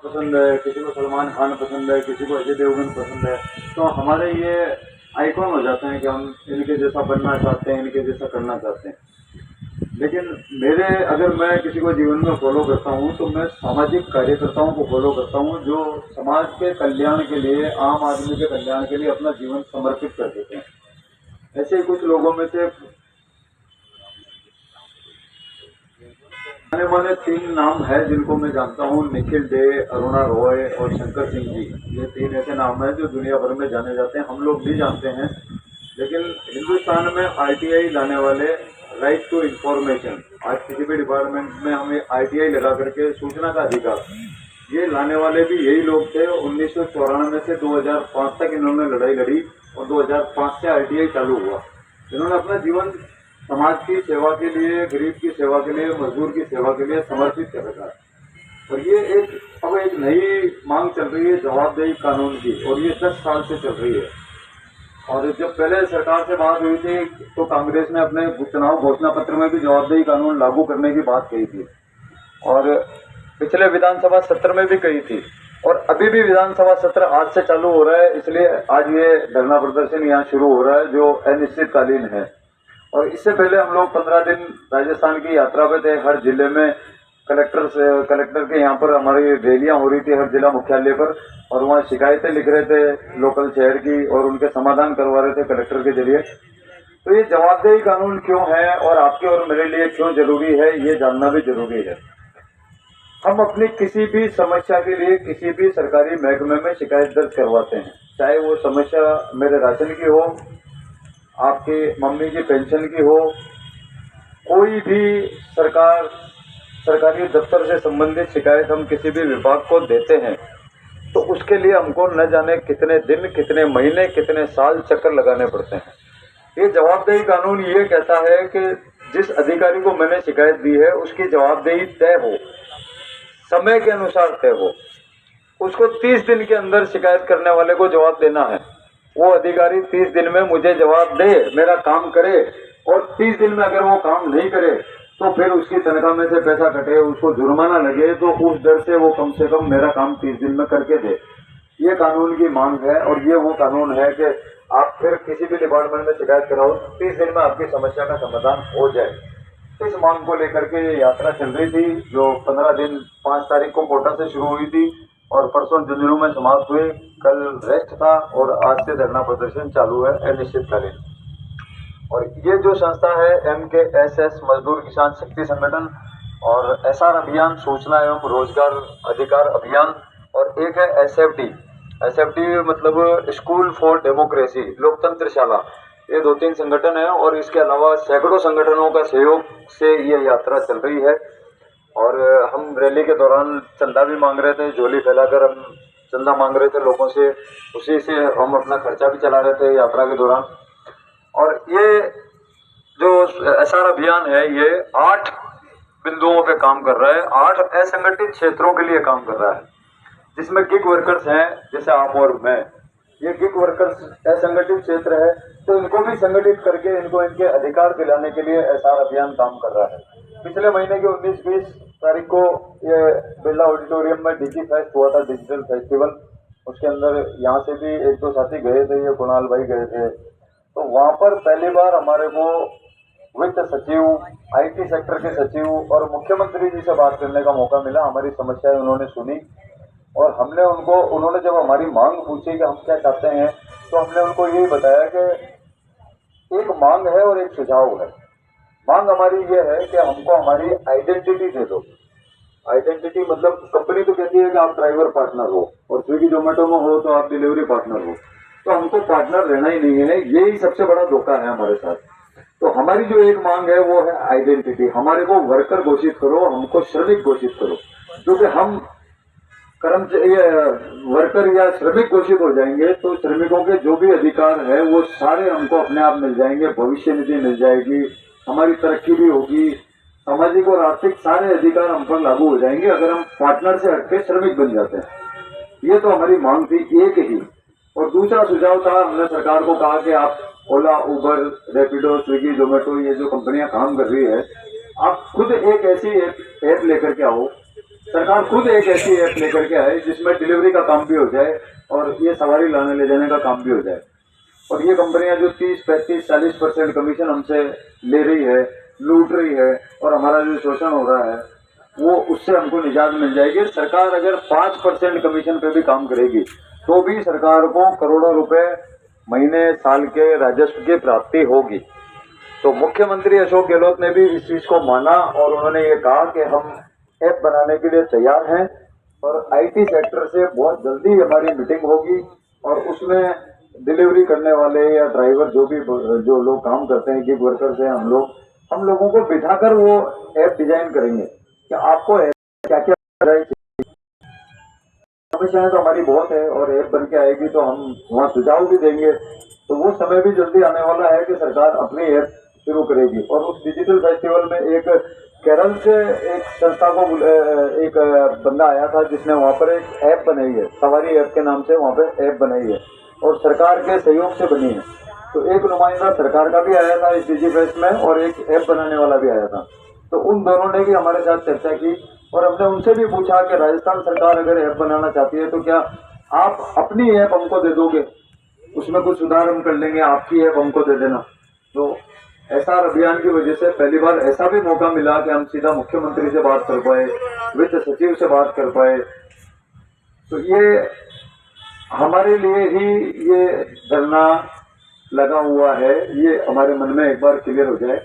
पसंद है, किसी को सलमान खान पसंद है, किसी को अजय देवगन पसंद है। तो हमारे ये आइकॉन हो जाते हैं कि हम इनके जैसा बनना चाहते हैं, इनके जैसा करना चाहते हैं। लेकिन मेरे अगर मैं किसी को जीवन में फॉलो करता हूँ तो मैं सामाजिक कार्यकर्ताओं को फॉलो करता हूँ जो समाज के कल्याण के लिए, आम आदमी के कल्याण के लिए अपना जीवन समर्पित कर देते हैं। ऐसे ही कुछ लोगों में से आने वाले 3 नाम है जिनको मैं जानता हूँ, निखिल डे, अरुणा रॉय और शंकर सिंह जी। ये 3 ऐसे नाम हैं जो दुनिया भर में जाने जाते हैं, हम लोग भी जानते हैं। लेकिन हिंदुस्तान में आरटीआई लाने वाले, राइट टू इंफॉर्मेशन, आज किसी भी डिपार्टमेंट में हमें आरटीआई लगा करके सूचना का अधिकार, ये लाने वाले भी यही लोग थे। 1994 से 2005 तक इन्होंने लड़ाई लड़ी और 2005 से आरटीआई चालू हुआ। इन्होंने अपना जीवन समाज की सेवा के लिए, गरीब की सेवा के लिए, मजदूर की सेवा के लिए समर्पित कर रखा है। और ये अब एक नई मांग चल रही है जवाबदेही कानून की, और ये 10 साल से चल रही है। और जब पहले सरकार से बात हुई थी तो कांग्रेस ने अपने चुनाव घोषणा पत्र में भी जवाबदेही कानून लागू करने की बात कही थी, और पिछले विधानसभा सत्र में भी कही थी, और अभी भी विधानसभा सत्र आज से चालू हो रहा है। इसलिए आज ये धरना प्रदर्शन यहाँ शुरू हो रहा है जो अनिश्चितकालीन है। और इससे पहले हम लोग 15 दिन राजस्थान की यात्रा पे थे। हर जिले में कलेक्टर के यहाँ पर हमारी रैलियां हो रही थी हर जिला मुख्यालय पर, और वहाँ शिकायतें लिख रहे थे लोकल शहर की और उनके समाधान करवा रहे थे कलेक्टर के जरिए। तो ये जवाबदेही कानून क्यों है और आपके और मेरे लिए क्यों जरूरी है, ये जानना भी जरूरी है। हम अपनी किसी भी समस्या के लिए किसी भी सरकारी महकमे में शिकायत दर्ज करवाते हैं, चाहे वो समस्या मेरे राशन की हो, आपकी मम्मी की पेंशन की हो, कोई भी सरकारी दफ्तर से संबंधित शिकायत हम किसी भी विभाग को देते हैं तो उसके लिए हमको न जाने कितने दिन, कितने महीने, कितने साल चक्कर लगाने पड़ते हैं। ये जवाबदेही कानून ये कहता है कि जिस अधिकारी को मैंने शिकायत दी है उसकी जवाबदेही तय हो, समय के अनुसार तय हो। उसको 30 दिन के अंदर शिकायत करने वाले को जवाब देना है। वो अधिकारी 30 दिन में मुझे जवाब दे, मेरा काम करे, और 30 दिन में अगर वो काम नहीं करे तो फिर उसकी तनख्वाह में से पैसा कटे, उसको जुर्माना लगे, तो उस डर से वो कम से कम मेरा काम 30 दिन में करके दे। ये कानून की मांग है, और ये वो कानून है कि आप फिर किसी भी डिपार्टमेंट में शिकायत कराओ, 30 दिन में आपकी समस्या का समाधान हो जाए। इस मांग को लेकर के यात्रा चल रही थी जो 15 दिन 5 तारीख को कोटा से शुरू हुई थी और परसों झुंझुनू में समाप्त हुई। कल रेस्ट था और आज से धरना प्रदर्शन चालू है अनिश्चितकालीन। और ये जो संस्था है MKSS मजदूर किसान शक्ति संगठन, और SR अभियान सूचना एवं रोजगार अधिकार अभियान, और एक है SFD मतलब स्कूल फॉर डेमोक्रेसी, लोकतंत्रशाला। ये 2-3 संगठन है और इसके अलावा सैकड़ों संगठनों का सहयोग से ये यात्रा चल रही है। और हम रैली के दौरान चंदा भी मांग रहे थे, झोली फैलाकर हम चंदा मांग रहे थे लोगों से, उसी से हम अपना खर्चा भी चला रहे थे यात्रा के दौरान। और ये जो SR अभियान है ये 8 बिंदुओं पे काम कर रहा है, 8 असंगठित क्षेत्रों के लिए काम कर रहा है, जिसमें गिग वर्कर्स हैं जैसे आप और मैं। ये गिग वर्कर्स असंगठित क्षेत्र है, तो इनको भी संगठित करके इनको इनके अधिकार दिलाने के लिए SR अभियान काम कर रहा है। पिछले महीने की 19-20 तारीख को ये बिरला ऑडिटोरियम में डिजी फेस्ट हुआ था, डिजिटल फेस्टिवल। उसके अंदर यहाँ से भी 1-2 साथी गए थे, ये कुणाल भाई गए थे। तो वहाँ पर पहली बार हमारे को वित्त सचिव, IT सेक्टर के सचिव और मुख्यमंत्री जी से बात करने का मौका मिला। हमारी समस्याएं उन्होंने सुनी और उन्होंने जब हमारी मांग पूछी कि हम क्या चाहते हैं, तो हमने उनको यही बताया कि एक मांग है और एक सुझाव है। मांग हमारी ये है कि हमको हमारी आइडेंटिटी दे दो। आइडेंटिटी मतलब कंपनी तो कहती है कि आप ड्राइवर पार्टनर हो, और स्विगी जोमेटो में हो तो आप डिलीवरी पार्टनर हो, तो हमको पार्टनर रहना ही नहीं है। यही सबसे बड़ा धोखा है हमारे साथ। तो हमारी जो एक मांग है वो है आइडेंटिटी। हमारे को वर्कर घोषित करो, हमको श्रमिक घोषित करो, क्योंकि हम वर्कर या श्रमिक घोषित हो जाएंगे तो श्रमिकों के जो भी अधिकार है वो सारे हमको अपने आप मिल जाएंगे। भविष्य निधि मिल जाएगी, हमारी तरक्की भी होगी, सामाजिक और आर्थिक सारे अधिकार हम पर लागू हो जाएंगे अगर हम पार्टनर से हटके श्रमिक बन जाते हैं। ये तो हमारी मांग थी एक ही। और दूसरा सुझाव था, हमने सरकार को कहा कि आप ओला, उबर, रैपिडो, स्विगी, जोमेटो, ये जो कंपनियां काम कर रही है, आप खुद एक ऐसी ऐप लेकर के आओ सरकार खुद एक ऐसी ऐप लेकर के आए जिसमें डिलीवरी का काम भी हो जाए और ये सवारी लाने ले जाने का काम भी हो जाए। और ये कंपनियां जो 30, 35, 40% कमीशन हमसे ले रही है, लूट रही है और हमारा जो शोषण हो रहा है वो उससे हमको निजात मिल जाएगी। सरकार अगर 5% कमीशन पे भी काम करेगी तो भी सरकार को करोड़ों रुपए महीने साल के राजस्व की प्राप्ति होगी। तो मुख्यमंत्री अशोक गहलोत ने भी इस चीज को माना और उन्होंने ये कहा कि हम ऐप बनाने के लिए तैयार हैं और आईटी सेक्टर से बहुत जल्दी हमारी मीटिंग होगी और उसमें डिलीवरी करने वाले या ड्राइवर जो लोग काम करते हैं, गिग वर्कर्स हैं, हम लोगों को बिठाकर वो ऐप डिजाइन करेंगे कि आपको क्या क्या समस्याएं तो हमारी बहुत है और ऐप बन के आएगी तो हम वहाँ सुझाव भी देंगे। तो वो समय भी जल्दी आने वाला है कि सरकार अपनी ऐप शुरू करेगी। और उस डिजिटल फेस्टिवल में एक केरल से एक संस्था को एक बंदा आया था जिसने वहाँ पर एक ऐप बनाई है, सवारी ऐप के नाम से वहाँ पे ऐप बनाई है और सरकार के सहयोग से बनी है। तो एक नुमाइंदा सरकार का भी आया था इस डिजीफेस्ट में और एक ऐप बनाने वाला भी आया था। तो उन दोनों ने भी हमारे साथ चर्चा की और हमने उनसे भी पूछा कि राजस्थान सरकार अगर ऐप बनाना चाहती है तो क्या आप अपनी ऐप हमको दे दोगे, उसमें कुछ सुधार हम कर लेंगे, आपकी ऐप हमको दे देना। तो एसआर अभियान की वजह से पहली बार ऐसा भी मौका मिला कि हम सीधा मुख्यमंत्री से बात कर पाए, वित्त सचिव से बात कर पाए। तो ये हमारे लिए ही ये धरना लगा हुआ है, ये हमारे मन में एक बार क्लियर हो जाए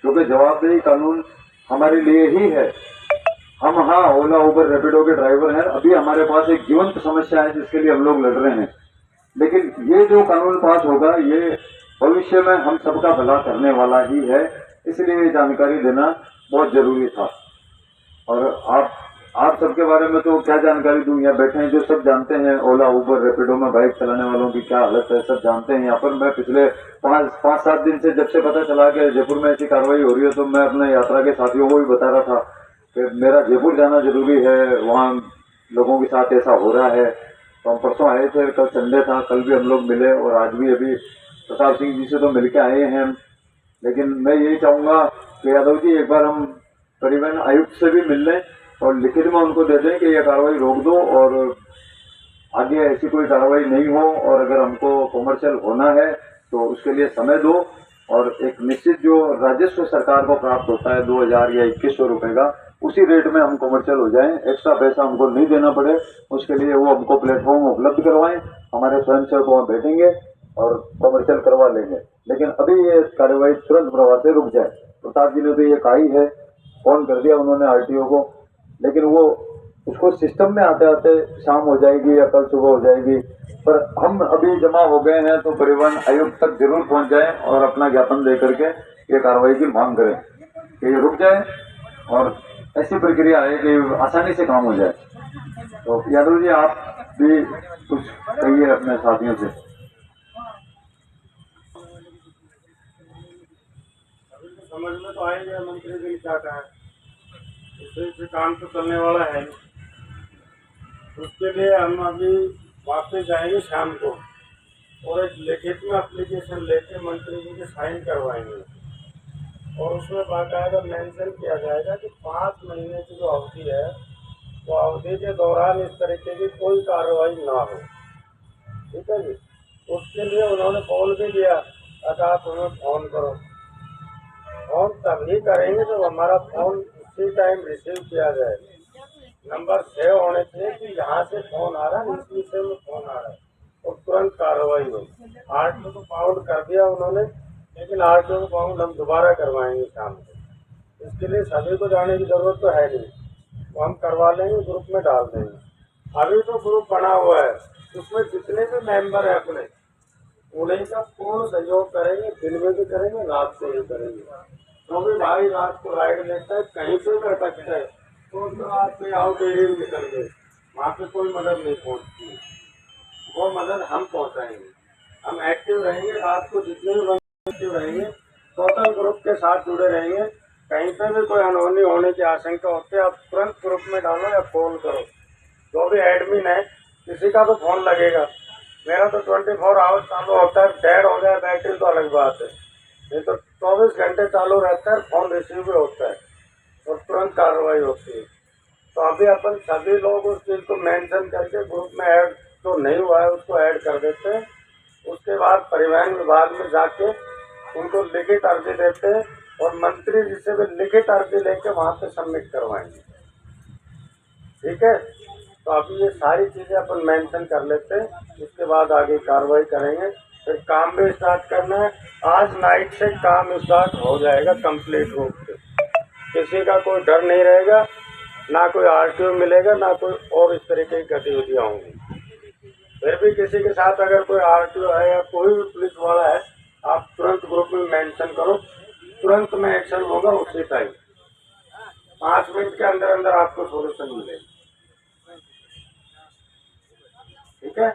क्योंकि जवाबदेही कानून हमारे लिए ही है। हम हाँ ओला उबर रैपिडो के ड्राइवर हैं, अभी हमारे पास एक जीवंत समस्या है जिसके लिए हम लोग लड़ रहे हैं, लेकिन ये जो कानून पास होगा ये भविष्य में हम सबका भला करने वाला ही है, इसलिए ये जानकारी देना बहुत जरूरी था। और आप सबके बारे में तो क्या जानकारी दूं, यहाँ बैठे हैं जो सब जानते हैं ओला उबर रैपिडो में बाइक चलाने वालों की क्या हालत है, सब जानते हैं। यहाँ पर मैं पिछले 5-7 दिन से जब से पता चला कि जयपुर में ऐसी कार्रवाई हो रही है तो मैं अपने यात्रा के साथियों को भी बता रहा था कि मेरा जयपुर जाना जरूरी है, वहाँ लोगों के साथ ऐसा हो रहा है। तो हम परसों आए थे, कल संडे था, कल भी हम लोग मिले और आज भी अभी प्रताप सिंह जी से तो मिलके आए हैं। लेकिन मैं यही चाहूँगा कि यादव जी एक बार हम परिवहन आयुक्त से भी मिल लें और लिखित में उनको दे दें कि यह कार्रवाई रोक दो और आगे ऐसी कोई कार्रवाई नहीं हो, और अगर हमको कॉमर्शियल होना है तो उसके लिए समय दो और एक निश्चित जो राजस्व सरकार को प्राप्त होता है 2000 या 2100 रुपये का, उसी रेट में हम कॉमर्शियल हो जाएं, एक्स्ट्रा पैसा हमको नहीं देना पड़े। उसके लिए वो हमको प्लेटफॉर्म उपलब्ध करवाएं, हमारे स्वयंसेवक वहाँ बैठेंगे और कॉमर्शियल करवा लेंगे। लेकिन अभी ये कार्रवाई तुरंत प्रभाव से रुक जाए। प्रताप जी ने तो ये कहा ही है, फोन कर दिया उन्होंने आरटीओ को, लेकिन वो उसको सिस्टम में आते आते शाम हो जाएगी या कल सुबह हो जाएगी। पर हम अभी जमा हो गए हैं तो परिवहन आयुक्त तक जरूर पहुंच जाएं और अपना ज्ञापन दे करके ये कार्रवाई की मांग करें कि ये रुक जाए और ऐसी प्रक्रिया है कि आसानी से काम हो जाए। तो यादव जी आप भी कुछ कहिए अपने साथियों से। समझ में तो आएगा मंत्री जी क्या कहा है, इससे काम तो चलने वाला है। उसके लिए हम अभी वापस जाएंगे शाम को और एक लिखित में एप्लीकेशन लेके मंत्री जी के साइन करवाएंगे और उसमें बाकायदा मेंशन किया जाएगा कि 5 महीने की जो अवधि है वो अवधि के दौरान इस तरीके की कोई कार्रवाई ना हो। ठीक है जी। उसके लिए उन्होंने कॉल भी दिया, अगर आप हमें फ़ोन करो, फोन तभी करेंगे जब हमारा फोन उसी टाइम रिसीव किया जाए। नंबर सेव होने चाहिए कि यहाँ से फोन आ रहा है, इस विषय में फोन आ रहा है और तुरंत कार्रवाई हो। आरटीओ को फाउंड कर दिया उन्होंने, लेकिन आरटीओ को फाउंड हम दोबारा करवाएंगे शाम को। इसके लिए सभी को जाने की जरूरत तो है नहीं, वो हम करवा लेंगे, ग्रुप में डाल देंगे। अभी तो ग्रुप बना हुआ है, उसमें जितने भी मेंबर हैं अपने उन्हीं का पूर्ण सहयोग करेंगे, दिन में भी करेंगे, रात को भी करेंगे। तो भी भाई रात को राइड लेता है, कहीं से भी अटकता है तो रात में आउट एरिया में निकल गए, वहाँ पे कोई मदद नहीं पहुँचती, वो मदद हम पहुँचाएंगे। हम एक्टिव रहेंगे, रात को जितने भी एक्टिव रहेंगे, टोटल ग्रुप के साथ जुड़े रहेंगे। कहीं पे भी कोई अनहोनी होने की आशंका होती है, आप तुरंत ग्रुप में डालो या फोन करो। जो भी एडमिन है किसी का तो फोन लगेगा, मेरा तो 24 आवर्स चालू होता है। डेड हो जाए बैटरी तो अलग बात है, नहीं तो 24 घंटे चालू रहता है, फोन रिसीव भी होता है और तुरंत कार्रवाई होती है। तो अभी अपन सभी लोग उस चीज़ को मेंशन करके ग्रुप में ऐड जो नहीं हुआ है उसको ऐड कर देते हैं। उसके बाद परिवहन विभाग में जाके उनको लिखित अर्जी देते हैं और मंत्री जी से भी लिखित अर्जी लेके वहाँ पे सबमिट करवाएंगे। ठीक है, तो अभी ये सारी चीज़ें अपन मेंशन कर लेते हैं, उसके बाद आगे कार्रवाई करेंगे। फिर काम भी स्टार्ट करना है। आज नाइट से काम स्टार्ट हो जाएगा कंप्लीट रूप से, किसी का कोई डर नहीं रहेगा, ना कोई आरटीओ मिलेगा, ना कोई और इस तरीके की गतिविधियाँ होंगी। फिर भी किसी के साथ अगर कोई आरटीओ है या कोई भी पुलिस वाला है, आप तुरंत ग्रुप में मेंशन करो, तुरंत में एक्शन होगा उसी टाइम। 5 मिनट के अंदर अंदर आपको सोल्यूशन मिलेगा। ठीक है।